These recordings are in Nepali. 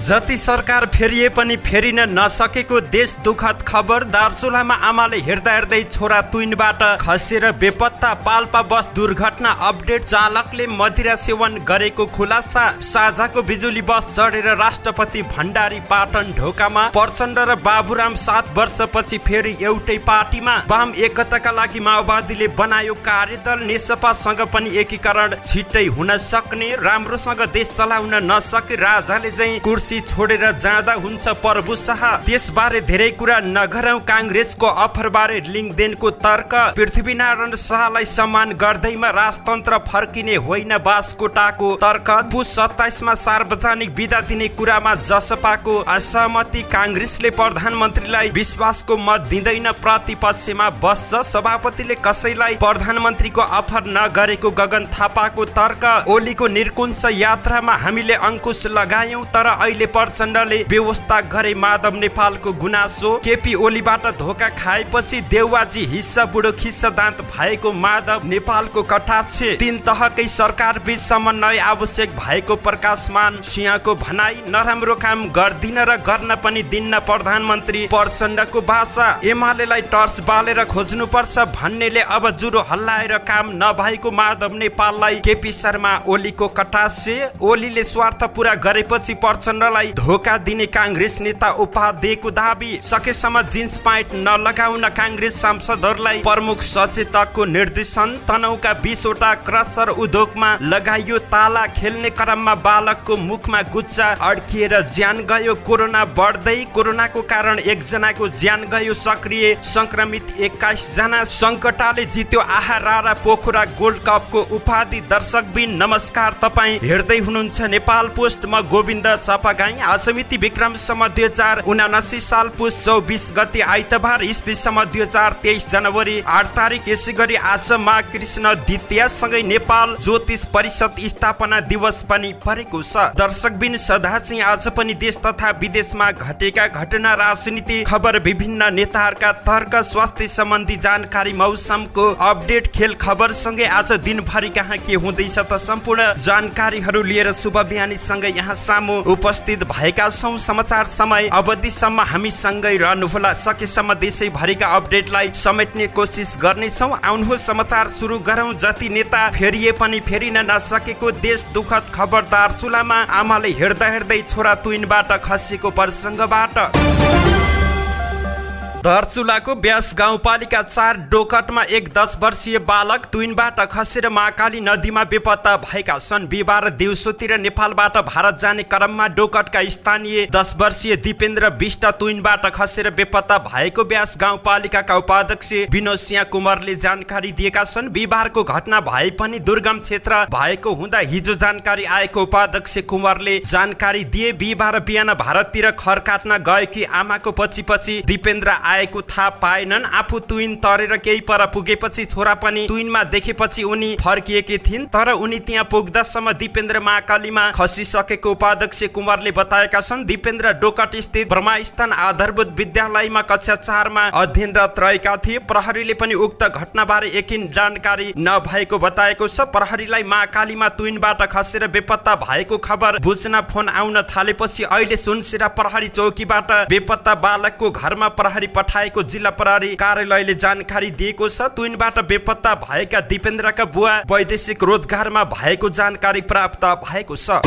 जति सरकार फेरिए पनि फेरिन नसकेको देश दुखद खबर। दार्चुलामा आमाले हेर्दा हेर्दै छोरा तुइनबाट खसेर बेपत्ता। पाल्पा बस दुर्घटना अपडेट। चालकले मदिरा सेवन गरेको खुलासा। साझाको बिजुली बस चढेर राष्ट्रपति भण्डारी पाटन ढोकामा। प्रचण्ड र बाबुराम 7 वर्षपछि फेरि एउटै पार्टीमा। वाम एकताका लागि माओवादीले बनायो कार्यदल। नेसपासँग पनि एकीकरण छिट्टै हुन सक्ने। राम्रोसँग देश चलाउन नसके राजाले चाहिँ कुर्सी छोडेर जाँदा हुन्छ प्रभु शाह। त्यसबारे धेरै कुरा नगरौं। कांग्रेसको अफरबारे लिङ्कदेनको तर्क। पृथ्वीनारायण शाहलाई सम्मान गर्दैमा राजतन्त्र फर्किने होइन बासकोटाको तर्क। पुस 27 मा सार्वजनिक बिदा दिने कुरामा जसपाको असहमति। कांग्रेसले प्रधानमन्त्रीलाई विश्वासको मत दिँदैन, प्रतिपक्षमा बस्छ। सभापतिले कसैलाई प्रधानमन्त्रीको अफर नगरेको गगन थापाको तर्क। ओलीको निरकुञ्ज यात्रामा हामीले अंकुश लगायौं, तर अहिले प्रचण्डले व्यवस्था गरे माधव नेपालको गुनासो। केपी ओलीबाट धोका खाएपछि देउवाजी हिस्सा बुढो खिस्सा दाँत भएको माधव नेपालको कटाक्ष। 3 तहकै सरकार बीच समन्वय आवश्यक भएको प्रकाशमान सिंहको भनाई। नराम्रो काम गर्दिन र गर्न पनि दिन्न प्रधानमन्त्री प्रचण्डको भाषा। एमालेलाई टर्च बालेर खोज्नुपर्छ भन्नेले अब जुरो हल्लाएर काम नभएको माधव नेपाललाई केपी शर्मा ओलीको कटाक्ष। ओलीले स्वार्थ पूरा गरेपछि प्रचण्डलाई धोका दिने कांग्रेस नेता उपाध्यक्षको दाबी। सकेसम्म जिन्स प्यान्ट नलगाउन कांग्रेस सांसदहरूलाई प्रमुख सचेतकको निर्देशन। तनहुका 20 वटा क्रसर उद्योगमा लगाइयो ताला। खेल्ने क्रममा बालकको मुखमा गुच्चा अड्किएर ज्यान गयो। कोरोना बढ्दै। कोरोनाको कारण 1 जनाको ज्यान गयो। सक्रिय संक्रमित 21 जना। संकटाले जित्यो आहारा पोखरा गोल्ड कपको उपाधि। दर्शकबिन नमस्कार, तपाईँ हेर्दै हुनुहुन्छ नेपाल पोस्ट। म गोविन्द चापागाई। आज मिति विक्रमसम्म 2079 साल पुस 24 गते आइतबार, इस्वीसम्म 2023 जनवरी 8 तारिक। यसै गरी आज माँ कृष्ण द्वितीया सँगै नेपाल ज्योतिष परिषद स्थापना दिवस पनि परेको छ। दर्शकबिन सदा चाहिँ आज पनि देश तथा विदेशमा घटेका घटना, राजनीति खबर, विभिन्न नेताहरूका तर्क, स्वास्थ्य सम्बन्धी जानकारी, मौसमको अपडेट, खेल खबर सँगै आज दिनभरि कहाँ के हुँदैछ त सम्पूर्ण जानकारीहरू लिएर शुभ बिहानी सँगै यहाँ सामु उपस्थित भएका छौं। समाचार समय अवधिसम्म हामी सँगै रहनुहोला। सकेसम्म देशैभरिका अपडेटलाई समेट्ने कोसिस गर्नेछौं। आउनुहोस् समाचार सुरु गरौं। जति नेता फेरिए पनि फेरिन नसकेको देश दुखद खबर। दार्चुलामा आमाले हेर्दा हेर्दै छोरा तुइनबाट खसेको प्रसङ्गबाट। दार्चुलाको ब्यास गाउँपालिका 4 डोकटमा एक 10 वर्षीय बालक तुइनबाट खसेर महाकाली नदीमा बेपत्ता भएका छन्। बिहिबार दिउँसोतिर नेपालबाट भारत जाने क्रममा डोकटका स्थानीय 10 वर्षीय दिपेन्द्र विष्ट तुइनबाट खसेर बेपत्ता भएको ब्यास गाउँपालिकाका उपाध्यक्ष विनोद सिंह कुमारले जानकारी दिएका छन्। बिहिबारको घटना भए पनि दुर्गम क्षेत्र भएको हुँदा हिजो जानकारी आएको उपाध्यक्ष कुमारले जानकारी दिए। बिहिबार बिहान भारततिर खर काट्न गएकी आमाको पछि दिपेन्द्र आएको थाहा पाएनन्। आफू तुइन तरेर केही पर पुगेपछि छोरा पनि तुइनमा देखेपछि उनी फर्किएकी थिइन्, तर उनी त्यहाँ पुग्दासम्म दिपेन्द्र महाकालीमा खसिसकेको उपाध्यक्ष कुमारले बताएका छन्। दिपेन्द्र डोकट स्थित ब्रह्मस्थान आधारभूत विद्यालयमा कक्षा 4 मा अध्ययनरत रहेका थिए। प्रहरीले पनि उक्त घटनाबारे यकिन जानकारी नभएको बताएको छ। प्रहरीलाई महाकालीमा तुइनबाट खसेर बेपत्ता भएको खबर बुझ्न फोन आउन थालेपछि अहिले सुनसिरा प्रहरी चौकीबाट बेपत्ता बालकको घरमा प्रहरी पठाएको जिल्ला प्रहरी कार्यालयले जानकारी दिएको छ। तुइनबाट बेपत्ता भएका दिपेन्द्रका बुवा वैदेशिक रोजगारमा भएको जानकारी प्राप्त भएको छ।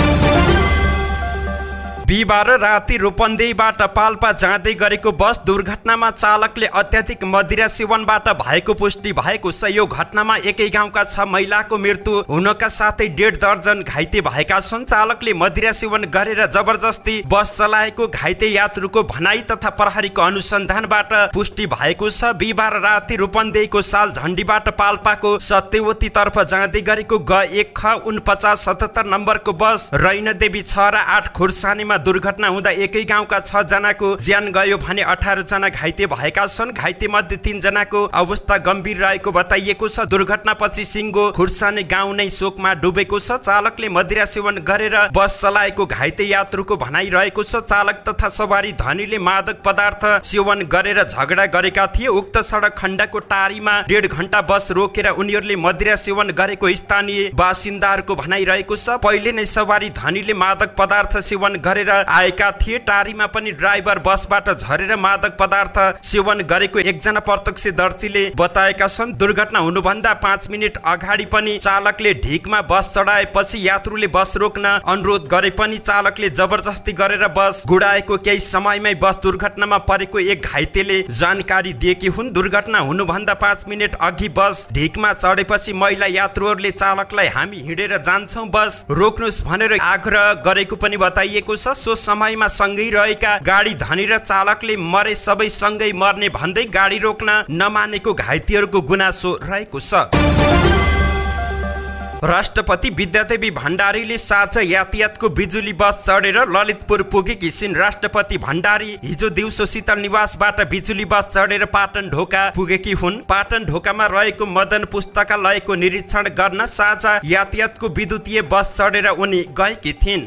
बिहिबार राति रूपन्देहीबाट पाल्पा जाँदै गरेको बस दुर्घटनामा चालकले अत्याधिक मदिरा सेवनबाट भएको पुष्टि भएको छ। यो घटनामा एकै गाउँका 6 महिलाको मृत्यु हुनका साथै 1.5 दर्जन घाइते भएका छन्। चालकले मदिरा सेवन गरेर जबरजस्ती बस चलाएको घाइते यात्रुको भनाई तथा प्रहरीको अनुसन्धानबाट पुष्टि भएको छ। बिहिबार राति रूपन्देहीको साल झण्डीबाट पाल्पाको सत्यवती तर्फ जाँदै गरेको G1 ख 4977 नम्बरको बस रैनदेवी 6 र 8 खुर्सानीमा दुर्घटना हुँदा एकै गाउँका 6 जनाको ज्यान गयो भने 18 जना घाइते भएका छन्। घाइते मध्ये 3 जनाको अवस्था गम्भीर रहेको बताइएको छ। दुर्घटनापछि सिङ्गो खुर्सानी गाउँ नै शोकमा डुबेको छ। चालकले मदिरा सेवन गरेर बस चलाएको घाइते यात्रुको भनाइ रहेको छ। चालक तथा सवारी धनीले मादक पदार्थ सेवन गरेर झगडा गरेका थिए। उक्त सडक खण्डको टारीमा 1.5 घण्टा बस रोकेर उनीहरूले मदिरा सेवन गरेको स्थानीय बासिन्दाहरूको भनाइ रहेको छ। पहिले नै सवारी धनीले मादक पदार्थ सेवन गरेर गरेर आएका थिए। टारीमा पनि ड्राइभर बसबाट झरेर मादक पदार्थ सेवन गरेको एकजना प्रत्यक्षदर्शीले बताएका छन्। दुर्घटना हुनुभन्दा 5 मिनेट अगाडि पनि चालकले ढिकमा बस चढाएपछि यात्रुले बस रोक्न अनुरोध गरे पनि चालकले जबरजस्ती गरेर बस गुडाएको। केही समयमै बस दुर्घटनामा परेको एक घाइतेले जानकारी दिएकी हुन्। दुर्घटना हुनुभन्दा 5 मिनेट अघि बस ढिकमा चढेपछि महिला यात्रुहरूले चालकलाई हामी हिँडेर जान्छौँ, बस रोक्नुस् भनेर आग्रह गरेको पनि बताइएको छ। सो समयमा सँगै रहेका गाडी धनी र चालकले मरे सबै सँगै मर्ने भन्दै गाडी रोक्न नमानेको घाइतेहरूको गुनासो रहेको छ। राष्ट्रपति विद्यादेवी भण्डारीले साझा यातायातको बिजुली बस चढेर ललितपुर पुगेकी छिन्। राष्ट्रपति भण्डारी हिजो दिउँसो शीतल निवासबाट बिजुली बस चढेर पाटन ढोका पुगेकी हुन्। पाटन ढोकामा रहेको मदन पुस्तकालयको निरीक्षण गर्न साझा यातायातको विद्युतीय बस चढेर उनी गएकी थिइन्।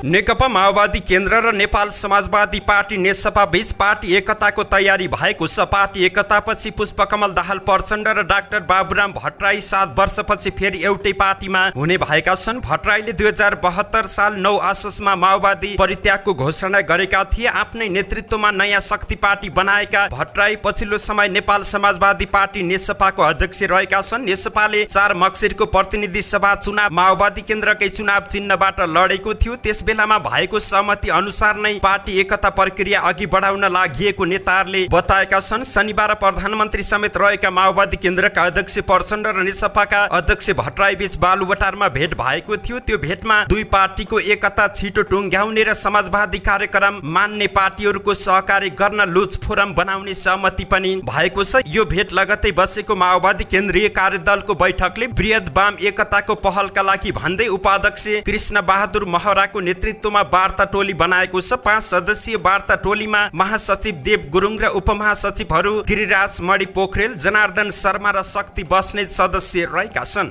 नेकपा माओवादी केन्द्र र नेपाल समाजवादी पार्टी नेसपा बीच पार्टी एकताको तयारी भएको छ। पार्टी एकतापछि पुष्पकमल दाहाल प्रचण्ड र डाक्टर बाबुराम भट्टराई 7 वर्षपछि फेरि एउटै पार्टीमा हुने भएका छन्। भट्टराईले 2072 साल 9 असोजमा माओवादी परित्यागको घोषणा गरेका थिए। आफ्नै नेतृत्वमा नयाँ शक्ति पार्टी बनाएका भट्टराई पछिल्लो समय नेपाल समाजवादी पार्टी नेसपाको अध्यक्ष रहेका छन्। नेसपाले 4 मक्सिरको प्रतिनिधि सभा चुनाव माओवादी केन्द्रकै चुनाव चिन्हबाट लडेको थियो। त्यस बेलामा भएको सहमति अनुसार नै पार्टी एकता प्रक्रिया अघि बढाउन लागि नेताहरूले बताएका छन्। शनिबार प्रधानमन्त्री समेत रहेका माओवादी केन्द्रका अध्यक्ष प्रचण्ड र नेसपाका अध्यक्ष भट्टराई बीच बालुवाटारमा भेट भएको थियो। त्यो भेटमा दुई पार्टीको एकता छिटो टुङ्ग्याउने र समाजवादी कार्यक्रम मान्ने पार्टीहरूको सहकार्य गर्न लुज फोरम बनाउने सहमति पनि भएको छ। यो भेट लगत्तै बसेको माओवादी केन्द्रीय कार्यदलको बैठकले वृहत वाम एकताको पहलका लागि भन्दै उपाध्यक्ष कृष्ण बहादुर महराको नेतृत्वमा वार्ता टोली बनाएको छ। 5 सदस्यीय वार्ता टोलीमा महासचिव देव गुरुङ र उपमहासचिवहरू गिरिराज मणि पोखरेल, जनार्दन शर्मा र शक्ति बस्नेत सदस्य रहेका छन्।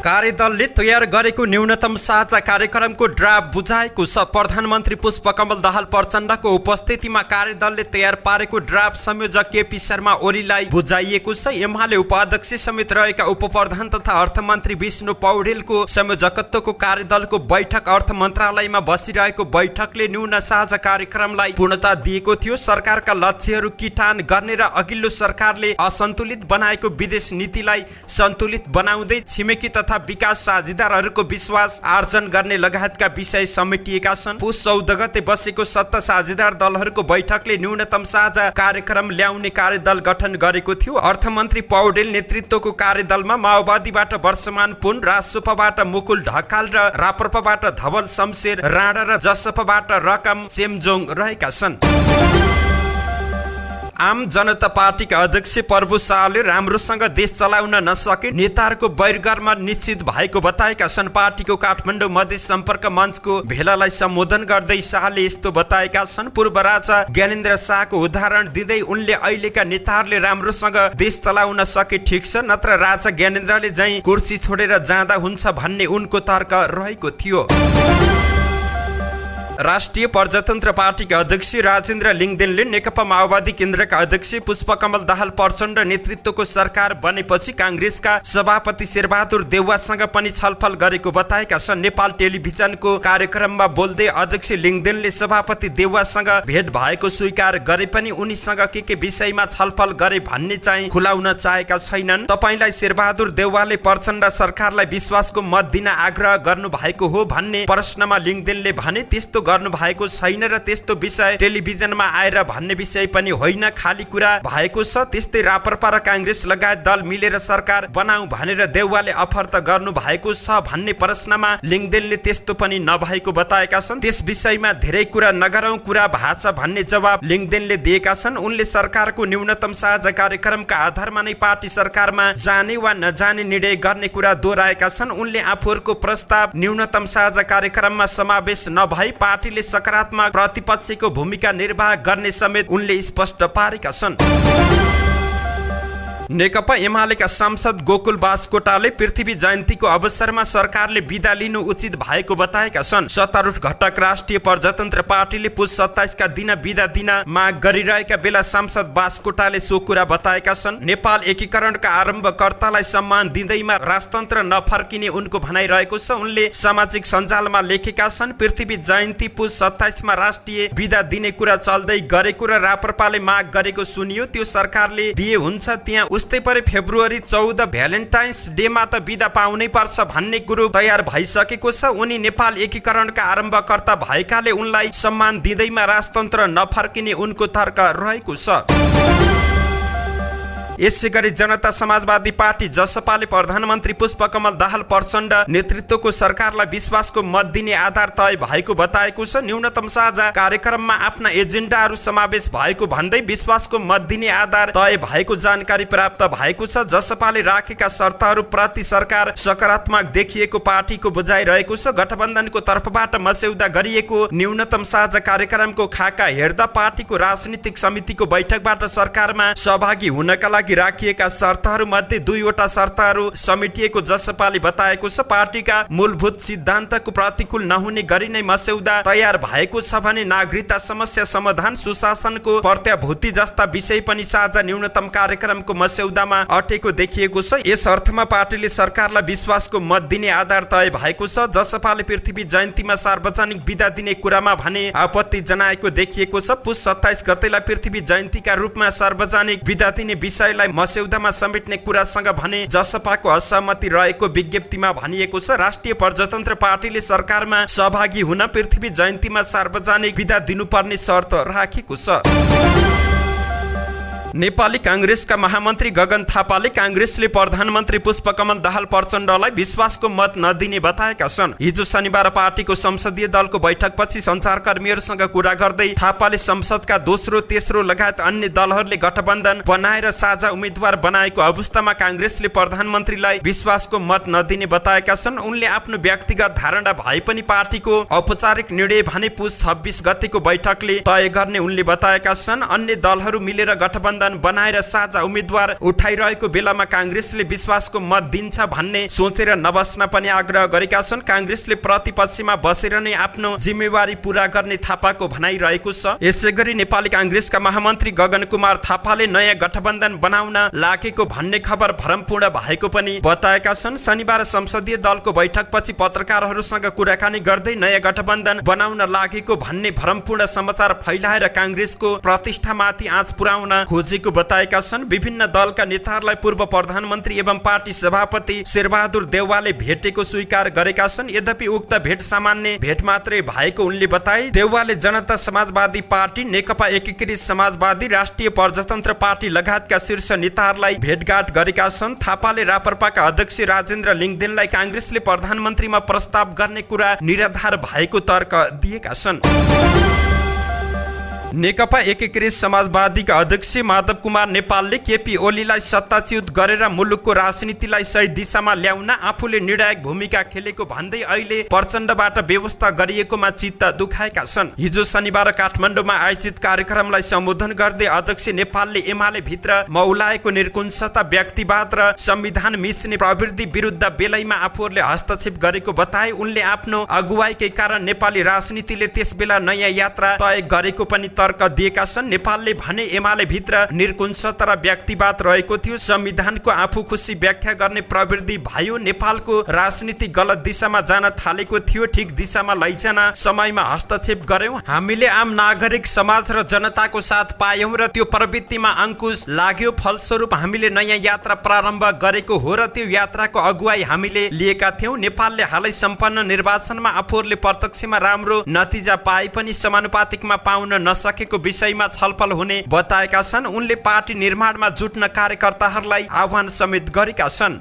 कार्यदलले तयार गरेको न्यूनतम साझा कार्यक्रमको ड्राफ्ट बुझाएको छ। प्रधानमन्त्री पुष्पकमल दाहाल प्रचण्डको उपस्थितिमा कार्यदलले तयार पारेको ड्राफ्ट संयोजक केपी शर्मा ओलीलाई बुझाइएको छ। एमाले उपाध्यक्ष समेत रहेका उपप्रधान तथा अर्थमन्त्री विष्णु पौडेलको संयोजकत्वको कार्यदलको बैठक अर्थ मन्त्रालयमा बसिरहेको बैठकले न्यून साझा कार्यक्रमलाई पूर्णता दिएको थियो। सरकारका लक्ष्यहरू किटान गर्ने र अघिल्लो सरकारले असन्तुलित बनाएको विदेश नीतिलाई सन्तुलित बनाउँदै छिमेकी तथा विकास साझेदारहरूको विश्वास आर्जन गर्ने लगायतका विषय समेटिएका छन्। पुस 14 गते बसेको सत्ता साझेदार दलहरूको बैठकले न्यूनतम साझा कार्यक्रम ल्याउने कार्यदल गठन गरेको थियो। अर्थमन्त्री पौडेल नेतृत्वको कार्यदलमा माओवादीबाट वर्षमान पुन, राजसपाबाट मुकुल ढकाल र राप्रपाबाट धवल शमशेर राणा र जसपाबाट रकम चेम्जोङ रहेका छन्। आम जनता पार्टीका अध्यक्ष प्रभु शाहले राम्रोसँग देश चलाउन नसके नेताहरूको बैरगरमा निश्चित भएको बताएका छन्। पार्टीको काठमाडौँ मधेस सम्पर्क मञ्चको भेलालाई सम्बोधन गर्दै शाहले यस्तो बताएका छन्। पूर्व राजा ज्ञानेन्द्र शाहको उदाहरण दिँदै उनले अहिलेका नेताहरूले राम्रोसँग देश चलाउन सके ठिक छ, नत्र राजा ज्ञानेन्द्रले चाहिँ कुर्सी छोडेर जाँदा हुन्छ भन्ने उनको तर्क रहेको थियो। राष्ट्रिय प्रजातन्त्र पार्टीका अध्यक्ष राजेन्द्र लिङदेनले नेकपा माओवादी केन्द्रका अध्यक्ष पुष्पकमल दाहाल प्रचण्ड नेतृत्वको सरकार बनेपछि काङ्ग्रेसका सभापति शेरबहादुर देउवासँग पनि छलफल गरेको बताएका छन्। नेपाल टेलिभिजनको कार्यक्रममा बोल्दै अध्यक्ष लिङदेनले सभापति देउवासँग भेट भएको स्वीकार गरे पनि उनीसँग के विषयमा छलफल गरे भन्ने चाहिँ खुलाउन चाहेका छैनन्। तपाईलाई शेरबहादुर देउवाले प्रचण्ड सरकारलाई विश्वासको मत दिन आग्रह गर्नु भएको हो भन्ने प्रश्नमा लिङदेनले भने त्यस्तो गर्नु भएको छैन र त्यस्तो विषय टेलिभिजनमा आएर भन्ने विषय पनि होइन, खाली कुरा भएको छ। त्यस्तै राप्रपा र काङ्ग्रेस लगायत दल मिलेर सरकार बनाऊ भनेर देउवाले अफर त गर्नु भएको छ भन्ने प्रश्नमा लिङदेनले त्यस्तो पनि नभएको बताएका छन्। त्यस विषयमा धेरै कुरा नगरौं, कुरा भाषा भन्ने जवाब लिङदेनले दिएका छन्। उनले सरकारको न्यूनतम साझा कार्यक्रमका आधारमा नै पार्टी सरकारमा जाने वा नजाने निर्णय गर्ने कुरा दोहोऱ्याएका छन्। उनले आफूहरूको प्रस्ताव न्यूनतम साझा कार्यक्रममा समावेश नभई पार्टीले सकारात्मक प्रतिपक्षको भूमिका निर्वाह गर्ने समेत उनले स्पष्ट पारेका छन्। नेकपा एमालेका सांसद गोकुल बास्कोटाले पृथ्वी जयन्तीको अवसरमा सरकारले बिदा लिनु उचित भएको बताएका छन्। सत्तारूढ घटक राष्ट्रिय प्रजातन्त्र पार्टीले पुस 27 का दिन बिदा दिन माग गरिरहेका बेला सांसद बास्कोटाले सो कुरा बताएका छन्। नेपाल एकीकरणका आरम्भकर्तालाई सम्मान दिँदैमा राजतन्त्र नफर्किने उनको भनाइरहेको छ। उनले सामाजिक सञ्जालमा लेखेका छन्, पृथ्वी जयन्ती पुस 27 मा राष्ट्रिय बिदा दिने कुरा चल्दै गरेको र राप्रपाले माग गरेको सुनियो, त्यो सरकारले दिए हुन्छ। त्यहाँ उस्तै परे फेब्रुअरी 14 भ्यालेन्टाइन्स डेमा त बिदा पाउनै पर्छ भन्ने कुरो तयार भइसकेको छ। उनी नेपाल एकीकरणका आरम्भकर्ता भएकाले उनलाई सम्मान दिँदैमा राजतन्त्र नफर्किने उनको तर्क रहेको छ। यसैगरी जनता समाजवादी पार्टी जसपाले प्रधानमन्त्री पुष्पकमल दाहाल प्रचण्ड नेतृत्वको सरकारलाई विश्वासको मत दिने आधार तय भएको बताएको छ। न्यूनतम साझा कार्यक्रममा आफ्ना एजेन्डाहरू समावेश भएको भन्दै विश्वासको मत दिने आधार तय भएको जानकारी प्राप्त भएको छ। जसपाले राखेका शर्तहरू प्रति सरकार सकारात्मक देखिएको पार्टीको बुझाइरहेको छ। गठबन्धनको तर्फबाट मस्यौदा गरिएको न्यूनतम साझा कार्यक्रमको खाका हेर्दा पार्टीको राजनीतिक समितिको बैठकबाट सरकारमा सहभागी हुनका लागि राखिएका शर्तहरू मध्ये 2 वटा शर्तहरू समेटिएको जसपाले बताएको छ। पार्टीका मूलभूत सिद्धान्तको प्रतिकूल नहुने गरी नै मस्यौदा तयार भएको छ भने नागरिकता समस्या समाधान, सुशासनको प्रत्याभूति जस्ता विषय पनि साझा न्यूनतम कार्यक्रमको मस्यौदामा अटेको देखिएको छ। यस अर्थमा पार्टीले सरकारलाई विश्वासको मत दिने आधार तय भएको छ। जसपाले पृथ्वी जयन्तीमा सार्वजनिक बिदा दिने कुरामा भने आपत्ति जनाएको देखिएको छ। पुस 27 गतेलाई पृथ्वी जयन्तीका रूपमा सार्वजनिक बिदा दिने विषय मस्यौदामा समेट्ने कुरासँग भने जसपाको असहमति रहेको विज्ञप्तिमा भनिएको छ। राष्ट्रिय प्रजातन्त्र पार्टीले सरकारमा सहभागी हुन पृथ्वी जयन्तीमा सार्वजनिक बिदा दिनुपर्ने शर्त राखेको छ। नेपाली कांग्रेसका महामन्त्री गगन थापाले कांग्रेसले प्रधानमन्त्री पुष्पकमल दाहाल प्रचण्डलाई विश्वासको मत नदिने बताएका छन्। हिजो शनिबार पार्टीको संसदीय दलको बैठकपछि सञ्चारकर्मीहरूसँग कुरा गर्दै थापाले संसदका दोस्रो तेस्रो लगायत अन्य दलहरूले गठबन्धन बनाएर साझा उम्मेद्वार बनाएको अवस्थामा कांग्रेसले प्रधानमन्त्रीलाई विश्वासको मत नदिने बताएका छन्। उनले आफ्नो व्यक्तिगत धारणा भए पनि पार्टीको औपचारिक निर्णय भने पुस 26 गतेको बैठकले तय गर्ने उनले बताएका छन्। अन्य दलहरू मिलेर गठबन्धन बनाएर साझा उम्मेद्वार उठाइरहेको बेलामा कांग्रेसले विश्वासको मत दिन्छ भन्ने सोचेर नबस्न पनि आग्रह गरेका छन्। कांग्रेसले प्रतिपक्षमा बसेर नै आफ्नो जिम्मेवारी पूरा गर्ने थापाको भनाइरहेको छ। यसैगरी नेपाली कांग्रेसका महामन्त्री गगन कुमार थापाले नयाँ गठबन्धन बनाउन लागेको भन्ने खबर भ्रमपूर्ण भएको पनि बताएका छन्। शनिबार संसदीय दलको बैठकपछि पत्रकारहरूसँग कुराकानी गर्दै नयाँ गठबन्धन बनाउन लागेको भन्ने भ्रमपूर्ण समाचार फैलाएर कांग्रेसको प्रतिष्ठामाथि आँच पुर्याउन खोजेको बताएका छन्। विभिन्न दलका नेताहरूलाई पूर्व प्रधानमन्त्री एवं पार्टी सभापति शेरबहादुर देउवाले भेटेको स्वीकार गरेका छन्। यद्यपि उक्त भेट सामान्य भेट मात्रै भएको उनले बताए। देउवाले जनता समाजवादी पार्टी, नेकपा एकीकृत समाजवादी, राष्ट्रिय प्रजातन्त्र पार्टी लगायतका शीर्ष नेताहरूलाई भेटघाट गरेका छन्। थापाले राप्रपाका अध्यक्ष राजेन्द्र लिङदेनलाई कांग्रेसले प्रधानमन्त्रीमा प्रस्ताव गर्ने कुरा निराधार भएको तर्क दिएका छन्। नेकपा एकीकृत समाजवादीका अध्यक्ष माधव कुमार नेपालले केपी ओलीलाई सत्ताच्युत गरेर मुलुकको राजनीतिलाई सही दिशामा ल्याउन आफूले निर्णायक भूमिका खेलेको भन्दै अहिले प्रचण्डबाट व्यवस्था गरिएकोमा चित्त दुखाएका छन्। हिजो शनिबार काठमाडौँमा आयोजित कार्यक्रमलाई सम्बोधन गर्दै अध्यक्ष नेपालले एमाले भित्र मौलाएको निरकुशलता, व्यक्तिवाद र संविधान मिच्ने प्रवृत्ति विरुद्ध बेलैमा आफूहरूले हस्तक्षेप गरेको बताए। उनले आफ्नो अगुवाईकै कारण नेपाली राजनीतिले त्यसबेला नयाँ यात्रा तय गरेको पनि तर्क दिएका छन्। नेपालले भने एमाले भित्र निरकुशलता र व्यक्तिवाद रहेको थियो। संविधानको आफू खुसी व्याख्या गर्ने प्रवृत्ति भयो। नेपालको राजनीति गलत दिशामा जान थालेको थियो। ठिक दिशामा लैजान समयमा हस्तक्षेप गर्यौं। हामीले आम नागरिक समाज र जनताको साथ पायौं र त्यो प्रवृत्तिमा अंकुश लाग्यो। फलस्वरूप हामीले नयाँ यात्रा प्रारम्भ गरेको हो र त्यो यात्राको अगुवाई हामीले लिएका थियौं। नेपालले हालै सम्पन्न निर्वाचनमा आफूहरूले प्रत्यक्षमा राम्रो नतिजा पाए पनि समानुपातिकमा पाउन नसकेको विषयमा छलफल हुने बताएका छन्। उनले पार्टी निर्माणमा जुट्न कार्यकर्ताहरूलाई आह्वान समेत गरेका छन्।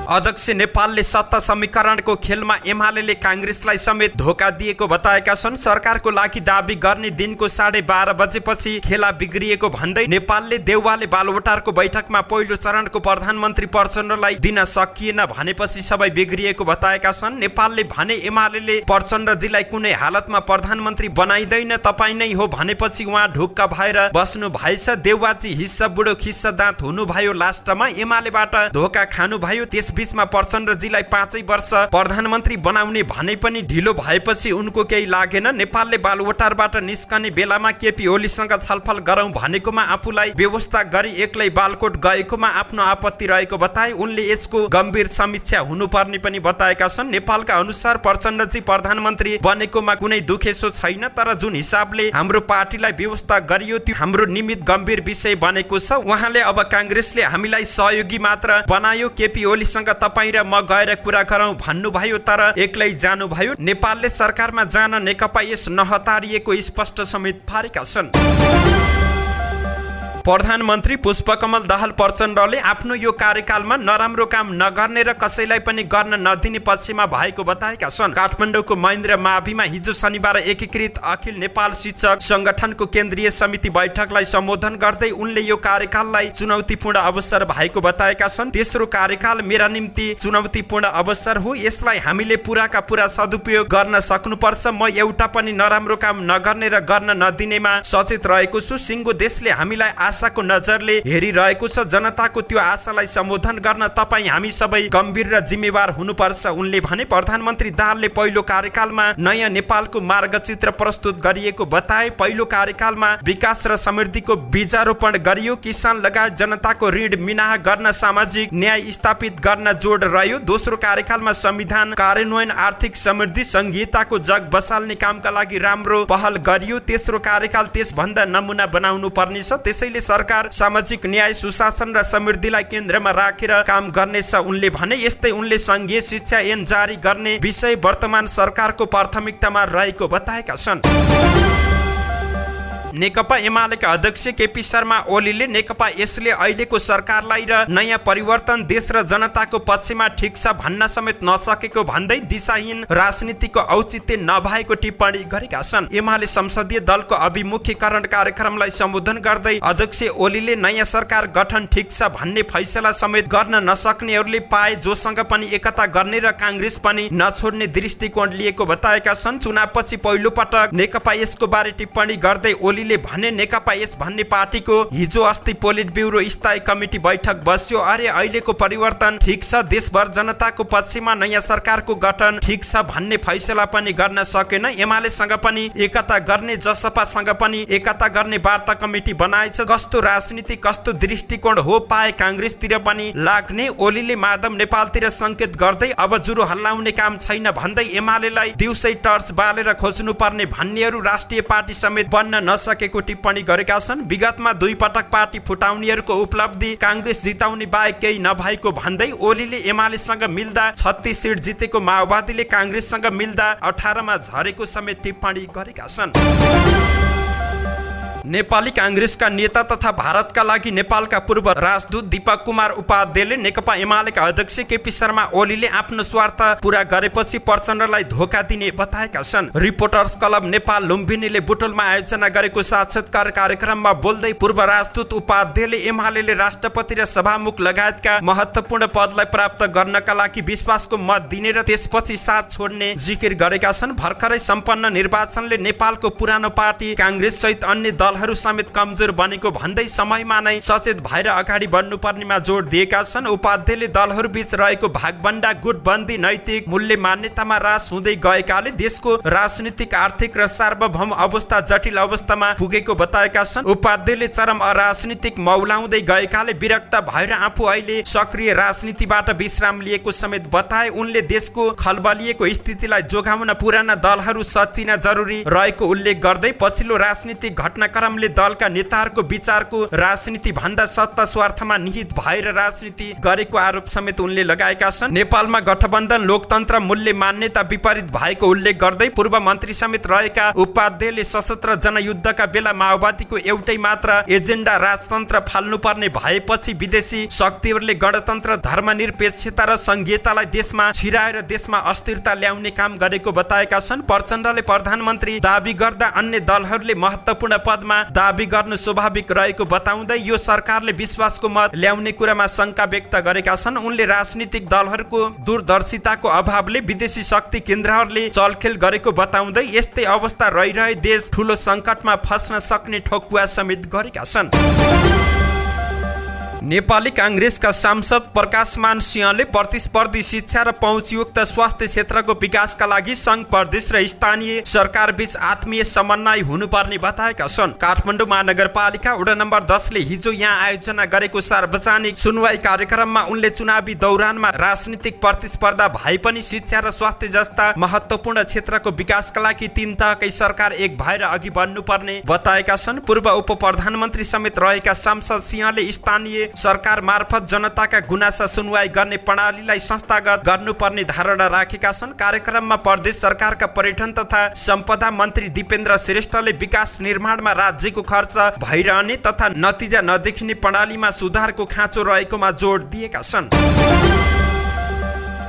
अध्यक्ष नेपालले सत्ता समीकरणको खेलमा एमाले कांग्रेसलाई समेत धोका दिएको बताएका छन्। सरकारको लागि दाबी गर्ने दिनको 12:30 बजेपछि खेला बिग्रिएको भन्दै नेपालले देउवाले बालुवाटारको बैठकमा पहिलो चरणको प्रधानमन्त्री प्रचण्डलाई दिन सकिएन भनेपछि सबै बिग्रिएको बताएका छन्। नेपालले भने एमाले प्रचण्डजीलाई कुनै हालतमा प्रधानमन्त्री बनाइदैन, तपाई नै हो भनेपछि उहाँ ढुक्क भएर बस्नु भएछ। देउवाजी हिस्सा बुढो खिस्सा दाँत हुनुभयो, लास्टमा एमालेबाट धोका खानुभयो। त्यसबीचमा प्रचण्डजीलाई 5 वर्ष प्रधानमन्त्री बनाउने भने पनि ढिलो भएपछि उनको केही लागेन। नेपालले बालुवाटारबाट निस्कने बेलामा केपी ओलीसँग छलफल गरौं भनेकोमा आफूलाई व्यवस्था गरी एक्लै बालकोट गएकोमा आफ्नो आपत्ति रहेको बताए। उनले यसको गम्भीर समीक्षा हुनुपर्ने पनि बताएका छन्। नेपालका अनुसार प्रचण्डजी प्रधानमन्त्री बनेकोमा कुनै दुखेसो छैन, तर जुन हिसाबले हाम्रो पार्टीलाई व्यवस्था गरियो त्यो हाम्रो निमित्त गम्भीर विषय बनेको छ। उहाँले अब कांग्रेसले हामीलाई सहयोगी मात्र बनायो, केपी ओलीसँग तपाई र म गएर कुरा गरौं भन्नुभयो तर एक्लै जानुभयो। नेपालले सरकारमा जान नेकपा यस नहतारिएको स्पष्ट समेत पारेका छन्। प्रधानमन्त्री पुष्पकमल दाहाल प्रचण्डले आफ्नो यो कार्यकालमा नराम्रो काम नगर्ने र कसैलाई पनि गर्न नदिने पक्षमा भएको बताएका छन्। काठमाडौँको महेन्द्र माविमा हिजो शनिबार एकीकृत अखिल नेपाल शिक्षक संगठनको केन्द्रीय समिति बैठकलाई सम्बोधन गर्दै उनले यो कार्यकाललाई चुनौतीपूर्ण अवसर भएको बताएका छन्। तेस्रो कार्यकाल मेरा निम्ति चुनौतीपूर्ण अवसर हो, यसलाई हामीले पुराका पुरा सदुपयोग गर्न सक्नुपर्छ। म एउटा पनि नराम्रो काम नगर्ने र गर्न नदिनेमा सचेत रहेको छु। सिङ्गो देशले हामीलाई आशाको नजरले हेरिरहेको छ। जनताको त्यो आशालाई सम्बोधन गर्न तपाईँ हामी सबै गम्भीर र जिम्मेवार हुनुपर्छ उनले भने। प्रधानमन्त्री दाहालले पहिलो कार्यकालमा नयाँ नेपालको मार्गचित्र प्रस्तुत गरिएको बताए। पहिलो कार्यकालमा विकास र समृद्धिको बीजारोपण गरियो, किसान लगायत जनताको ऋण मिनाहा गर्न, सामाजिक न्याय स्थापित गर्न जोड रह्यो। दोस्रो कार्यकालमा संविधान कार्यान्वयन, आर्थिक समृद्धि, संघीयताको जग बसाल्ने कामका लागि राम्रो पहल गरियो। तेस्रो कार्यकाल त्यसभन्दा नमुना बनाउनु पर्नेछ। त्यसैले सरकार सामाजिक न्याय, सुशासन र समृद्धिलाई केन्द्रमा राखेर काम गर्नेछ उनले भने। यस्तै उनले संघीय शिक्षा ऐन जारी गर्ने विषय वर्तमान सरकारको प्राथमिकतामा रहेको बताएका छन्। नेकपा एमालेका अध्यक्ष केपी शर्मा ओलीले नेकपा यसले अहिलेको सरकारलाई र नयाँ परिवर्तन देश र जनताको पक्षमा ठिक छ भन्न समेत नसकेको भन्दै दिशाहीन राजनीतिको औचित्य नभएको टिप्पणी गरेका छन्। एमाले संसदीय दलको अभिमुखीकरण कार्यक्रमलाई सम्बोधन गर्दै अध्यक्ष ओलीले नयाँ सरकार गठन ठिक छ भन्ने फैसला समेत गर्न नसक्नेहरूले पाए जोसँग पनि एकता गर्ने र कांग्रेस पनि नछोड्ने दृष्टिकोण लिएको बताएका छन्। चुनावपछि पहिलो पटक नेकपा यसको बारे टिप्पणी गर्दै ओली भने नेकपा यस भन्ने पार्टीको हिजो अस्ति पोलिट ब्युरो स्थायी कमिटी बैठक बस्यो। अरे अहिलेको परिवर्तन ठिक छ, देशभर जनताको पक्षमा नयाँ सरकारको गठन ठिक छ भन्ने फैसला पनि गर्न सकेन। एमालेसँग पनि एकता गर्ने, जसपासँग पनि एकता गर्ने वार्ता कमिटी बनाएछ। कस्तो राजनीति, कस्तो दृष्टिकोण हो पाए कांग्रेसतिर पनि लाग्ने। ओलीले माधव नेपालतिर संकेत गर्दै अब जुरो हल्लाउने काम छैन भन्दै एमालेलाई दिउँसै टर्च बालेर खोज्नु पर्ने भन्नेहरू राष्ट्रिय पार्टी समेत बन्न नसकेको टिप्पणी गरेका छन्। विगतमा 2 पटक पार्टी फुटाउनेहरूको उपलब्धि कांग्रेस जिताउने बाहेक केही नभएको भन्दै ओलीले एमालेसँग मिल्दा 36 सिट जितेको, माओवादीले कांग्रेससँग मिल्दा 18 मा झरेको समेत टिप्पणी गरेका छन्। नेपाली कांग्रेसका नेता तथा भारतका लागि नेपालका पूर्व राजदूत दीपक कुमार उपाध्यायले नेकपा एमालेका अध्यक्ष केपी शर्मा ओलीले आफ्नो स्वार्थ पूरा गरेपछि प्रचण्डलाई धोका दिने बताएका छन्। रिपोर्टर्स क्लब नेपाल लुम्बिनीले बुटोलमा आयोजना गरेको साक्षात्कार कार्यक्रममा बोल्दै पूर्व राजदूत उपाध्यायले एमालेले राष्ट्रपति र सभामुख लगायतका महत्त्वपूर्ण पदलाई प्राप्त गर्नका लागि विश्वासको मत दिने र त्यसपछि साथ छोड्ने जिकिर गरेका छन्। भर्खरै सम्पन्न निर्वाचनले नेपालको पुरानो पार्टी कांग्रेस सहित अन्य दल समेत कमजोर बनेको भन्दै समयमा नै सचेत भएर अगाडि बढ्नुपर्नेमा जोड दिएका छन्। उपाध्यायले दलहरू बीच रहेको भागबण्डा, गुटबन्दी, नैतिक मूल्य मान्यतामा रास हुँदै गएकाले देशको राजनीतिक, आर्थिक र सार्वभौम अवस्था जटिल अवस्थामा पुगेको बताएका छन्। उपाध्यायले चरम अराजनीतिक मौलाउँदै गएकाले विरक्त भएर आफू अहिले सक्रिय राजनीतिबाट विश्राम लिएको समेत बताए। उनले देशको खलबलिएको स्थितिलाई जोगाउन पुराना दलहरू सच्चिन जरुरी रहेको उल्लेख गर्दै पछिल्लो राजनीतिक घटनाक्रम कारणले दलका नेताहरूको विचारको राजनीति भन्दा सत्ता स्वार्थमा निहित भएर राजनीति गरेको आरोप समेत उनले लगाएका छन्। नेपालमा गठबन्धन लोकतन्त्र मूल्य मान्यता विपरीत भएको उल्लेख गर्दै पूर्व मन्त्री समेत रहेका उपाध्यायले सशस्त्र जनयुद्धका बेला माओवादीको एउटै मात्र एजेन्डा राजतन्त्र फाल्नुपर्ने भएपछि विदेशी शक्तिहरूले गणतन्त्र धर्मनिरपेक्षता र संघीयतालाई देशमा छिराएर देशमा अस्थिरता ल्याउने काम गरेको बताएका छन्। प्रचण्डले प्रधानमन्त्री दाबी गर्दा अन्य दलहरूले महत्त्वपूर्ण पदमा दाबी गर्नु स्वाभाविक रहेको बताउँदै यो सरकारले विश्वासको मत ल्याउने कुरामा शंका व्यक्त गरेका छन्। उनले राजनीतिक दलहरूको दूरदर्शिताको अभावले विदेशी शक्ति केन्द्रहरूले चलखेल गरेको बताउँदै यस्तै अवस्था रहिरहे देश ठूलो संकटमा फस्न सक्ने ठोकुवा समेत गरेका छन्। नेपाली कांग्रेसका सांसद प्रकाशमान सिंहले प्रतिस्पर्धी शिक्षा र पहुँचयुक्त स्वास्थ्य क्षेत्रको विकासका लागि संघ प्रदेश र स्थानीय सरकार बीच आत्मीय समन्वय हुनुपर्ने बताएका छन्। काठमाडौँ महानगरपालिका वडा नम्बर 10 ले हिजो यहाँ आयोजना गरेको सार्वजनिक सुनवाई कार्यक्रममा उनले चुनावी दौरानमा राजनीतिक प्रतिस्पर्धा भए पनि शिक्षा र स्वास्थ्य जस्ता महत्त्वपूर्ण क्षेत्रको विकासका लागि तीन तहकै सरकार एक भएर अघि बढ्नुपर्ने बताएका छन्। पूर्व उप प्रधानमन्त्री समेत रहेका सांसद सिंहले स्थानीय सरकार मार्फत जनताका गुनासा सुनवाई गर्ने प्रणालीलाई संस्थागत गर्नुपर्ने धारणा राखेका छन्। कार्यक्रममा प्रदेश सरकारका पर्यटन तथा सम्पदा मन्त्री दिपेन्द्र श्रेष्ठले विकास निर्माणमा राज्यको खर्च भइरहने तथा नतिजा नदेखिने प्रणालीमा सुधारको खाँचो रहेकोमा जोड दिएका छन्।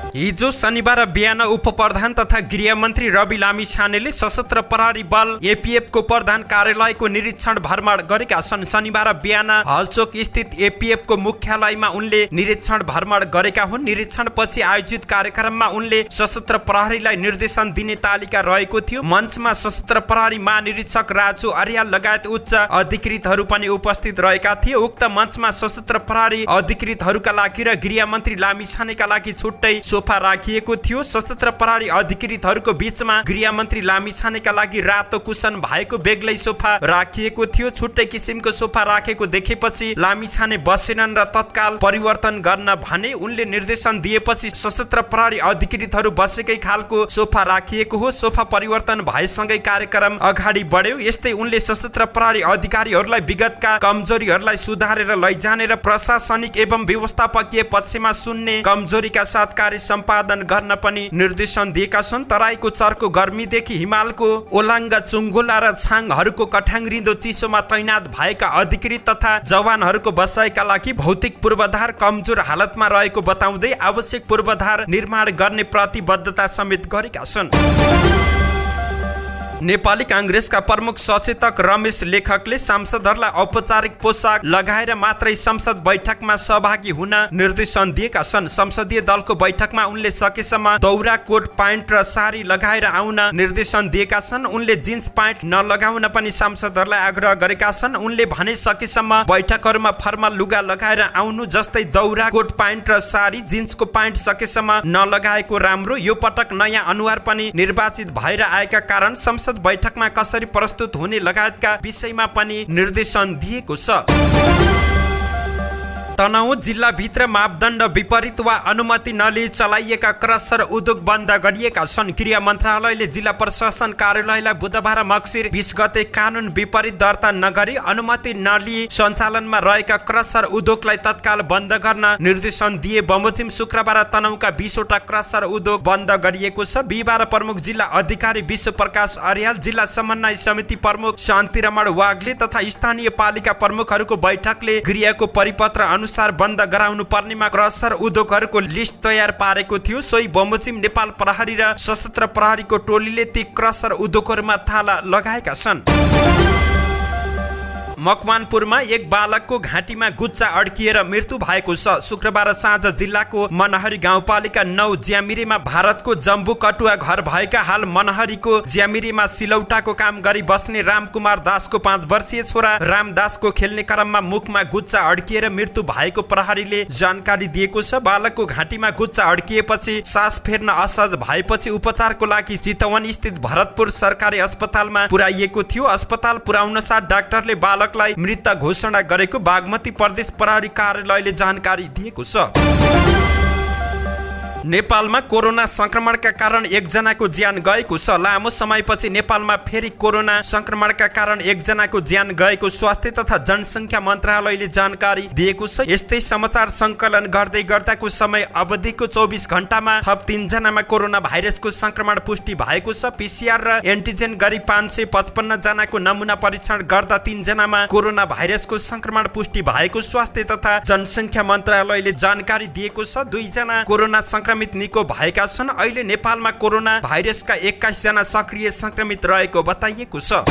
हिजो शनिबार बिहान उप प्रधान तथा गृहमन्त्री रवि लामिछानेले सशस्त्र प्रहरी बल एपीएफ को प्रधान कार्यालयको निरीक्षण भ्रमण गरेका छन्। शनिबार बिहान हलचोक स्थित एपीएफ को मुख्यालयमा उनले निरीक्षण भ्रमण गरेका हुन्। निरीक्षणपछि आयोजित कार्यक्रममा उनले सशस्त्र प्रहरीलाई निर्देशन दिने तालिका रहेको थियो। मञ्चमा सशस्त्र प्रहरी महानिरीक्षक राजु अर्याल लगायत उच्च अधिकृतहरू पनि उपस्थित रहेका थिए। उक्त मञ्चमा सशस्त्र प्रहरी अधिकृतहरूका लागि र गृहमन्त्री लामिछानेका लागि छुट्टै सोफा राखिएको थियो। सशस्त्र प्रहरी अधिकृतहरूको बीचमा गृहमन्त्री लामिछानेका लागि रातो कुशन भएको बेग्लै सोफा राखिएको थियो। छुट्टै किसिमको सोफा राखेको देखेपछि लामिछाने बसेनन् र तत्काल परिवर्तन गर्न भने। उनले निर्देशन दिएपछि सशस्त्र प्रहरी अधिकृतहरू बसेकै खालको सोफा राखिएको हो। सोफा परिवर्तन भएसँगै कार्यक्रम अगाडि बढ्यो। यस्तै उनले सशस्त्र प्रहरी अधिकारीहरूलाई विगतका कमजोरीहरूलाई सुधारेर लैजाने र प्रशासनिक एवं व्यवस्थापकीय पक्षमा सुन्ने कमजोरीका साथ कार्य सम्पादन गर्न पनि निर्देशन दिएका छन्। तराईको चर्को गर्मीदेखि हिमालको ओलाङ्ग चुङ्गोला र छाङहरूको कठाङ्ग्रिँदो चिसोमा तैनात भएका अधिकृत तथा जवानहरूको बसाइका लागि भौतिक पूर्वाधार कमजोर हालतमा रहेको बताउँदै आवश्यक पूर्वाधार निर्माण गर्ने प्रतिबद्धता समेत गरेका छन्। नेपाली कांग्रेसका प्रमुख सचेतक रमेश लेखकले सांसदहरूलाई औपचारिक पोसाक लगाएर मात्रै संसद बैठकमा सहभागी हुन निर्देशन दिएका छन्। संसदीय दलको बैठकमा उनले सकेसम्म दौरा कोट प्यान्ट र साडी लगाएर आउन निर्देशन दिएका छन्। उनले जिन्स प्यान्ट नलगाउन पनि सांसदहरूलाई आग्रह गरेका छन्। उनले भने सकेसम्म बैठकहरूमा फर्मल लुगा लगाएर आउनु जस्तै दौरा कोट प्यान्ट र साडी जिन्सको प्यान्ट सकेसम्म नलगाएको राम्रो। यो पटक नयाँ अनुहार पनि निर्वाचित भएर आएका कारण संसद बैठकमा कसरी प्रस्तुत हुने लगायतका विषयमा पनि निर्देशन दिएको छ। तनहुँ जिल्लाभित्र मापदण्ड विपरीत वा अनुमति नलिई चलाइएका क्रसर उद्योग बन्द गरिएका छन्। गृह मन्त्रालयले जिल्ला प्रशासन कार्यालयलाई बुधबार मक्सिर 20 गते कानुन विपरीत दर्ता नगरी अनुमति नलिई सञ्चालनमा रहेका क्रसर उद्योगलाई तत्काल बन्द गर्न निर्देशन दिए। बमोजिम शुक्रबार तनहुँका 20 वटा क्रसर उद्योग बन्द गरिएको छ। बिहिबार प्रमुख जिल्ला अधिकारी विश्व प्रकाश अर्याल, जिल्ला समन्वय समिति प्रमुख शान्तिरमण वाग्ले तथा स्थानीय पालिका प्रमुखहरूको बैठकले गृहको परिपत्र अनुसार बन्द गराउनु पर्नेमा क्रसर उद्योगहरूको लिस्ट तयार पारेको थियो। सोही बमोजिम नेपाल प्रहरी र सशस्त्र प्रहरीको टोलीले ती क्रसर उद्योगहरूमा थाला लगाएका छन्। मकवानपुरमा एक बालकको घाँटीमा गुच्चा अड्किएर मृत्यु भएको छ। शुक्रबार साँझ जिल्लाको मनहरी गाउँपालिका 9 ज्यामिरेमा भारतको जम्बू कटुवा घर भएका हाल मनहरीको ज्यामिरेमा सिलौटाको काम गरी बस्ने रामकुमार दासको 5 वर्षीय छोरा रामदासको खेल्ने क्रममा मुखमा गुच्चा अड्किएर मृत्यु भएको प्रहरीले जानकारी दिएको छ। बालकको घाँटीमा गुच्चा अड्किएपछि सास फेर्न असहज भएपछि उपचारको लागि चितवन स्थित भरतपुर सरकारी अस्पतालमा पुर्याइएको थियो। अस्पताल पुर्याउन साथ डाक्टरले बालक मृत घोषणा गरेको बागमती प्रदेश प्रहरी कार्यालयले जानकारी दिएको छ। नेपालमा कोरोना संक्रमणका कारण एकजनाको ज्यान गएको छ। लामो समयपछि नेपालमा फेरि कोरोना संक्रमणका कारण एकजनाको ज्यान गएको स्वास्थ्य तथा जनसङ्ख्या मन्त्रालयले जानकारी दिएको छ। यस्तै समाचार सङ्कलन गर्दै गर्दाको समय अवधिको 24 घण्टामा थप 3 जनामा कोरोना भाइरसको संक्रमण पुष्टि भएको छ। पीसीआर र एन्टिजेन गरी 555 जनाको नमुना परीक्षण गर्दा 3 जनामा कोरोना भाइरसको संक्रमण पुष्टि भएको स्वास्थ्य तथा जनसङ्ख्या मन्त्रालयले जानकारी दिएको छ। 2 जना कोरोना संक्रमित निको भएका छन्। अहिले नेपालमा कोरोना भाइरसका 21 जना सक्रिय संक्रमित रहेको बताइएको छ।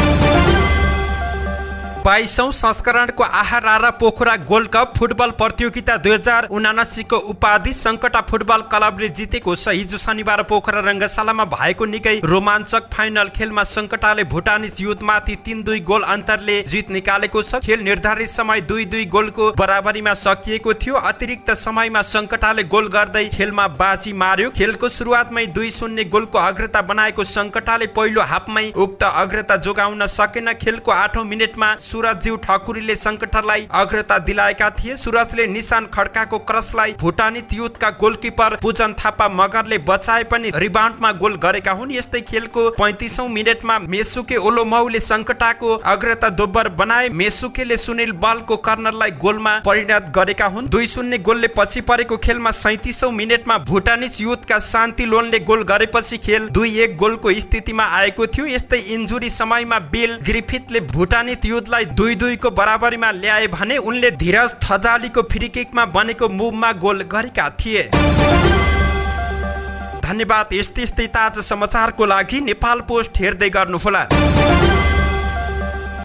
22औं संस्करणको आहारा पोखरा गोल्ड कप फुटबल प्रतियोगिता 2079 को उपाधि सङ्कटा फुटबल क्लबले जितेको छ। हिजो शनिबार पोखरा रङ्गशालामा भएको निकै रोमाञ्चक फाइनल खेलमा सङ्कटाले भुटानिज युथमाथि 3-2 गोल अन्तरले जित निकालेको छ। खेल निर्धारित समय 2-2 गोलको बराबरीमा सकिएको थियो। अतिरिक्त समयमा सङ्कटाले गोल गर्दै खेलमा बाजी मार्यो। खेलको सुरुवातमै 2-0 गोलको अग्रता बनाएको सङ्कटाले पहिलो हाफमै उक्त अग्रता जोगाउन सकेन। खेलको 8औं मिनेटमा सुरजज्यू ठकुरीले सङ्कटालाई अग्रता दिलाएका थिए। सुरजले निशान खड्काको क्रसलाई भुटानी युथका गोलकिपर पूजन थापा मगरले बचाए पनि रिबाउन्डमा गोल गरेका हुन्। यस्तै खेलको 35औं मिनेटमा मेसुके ओलोमौले सङ्कटाको अग्रता दोब्बर बनाए। मेसुकेले सुनिल बलको कर्नरलाई गोलमा परिणत गरेका हुन्। 2-0 गोलले पछि परेको खेलमा 37औं मिनेटमा भुटानिज युथका शान्ति लोनले गोल गरेपछि खेल 2-1 गोलको स्थितिमा आएको थियो। यस्तै इन्जुरी समयमा बिल ग्रिफिथले भुटानी युथलाई 2-2 को बराबरीमा ल्याए भने उनले धीरज थजालीको फ्री किकमा बनेको मुभमा गोल गरेका थिए। धन्यवाद। यस्तै ताजा समाचारको लागि नेपाल पोस्ट हेर्दै गर्नुहोला।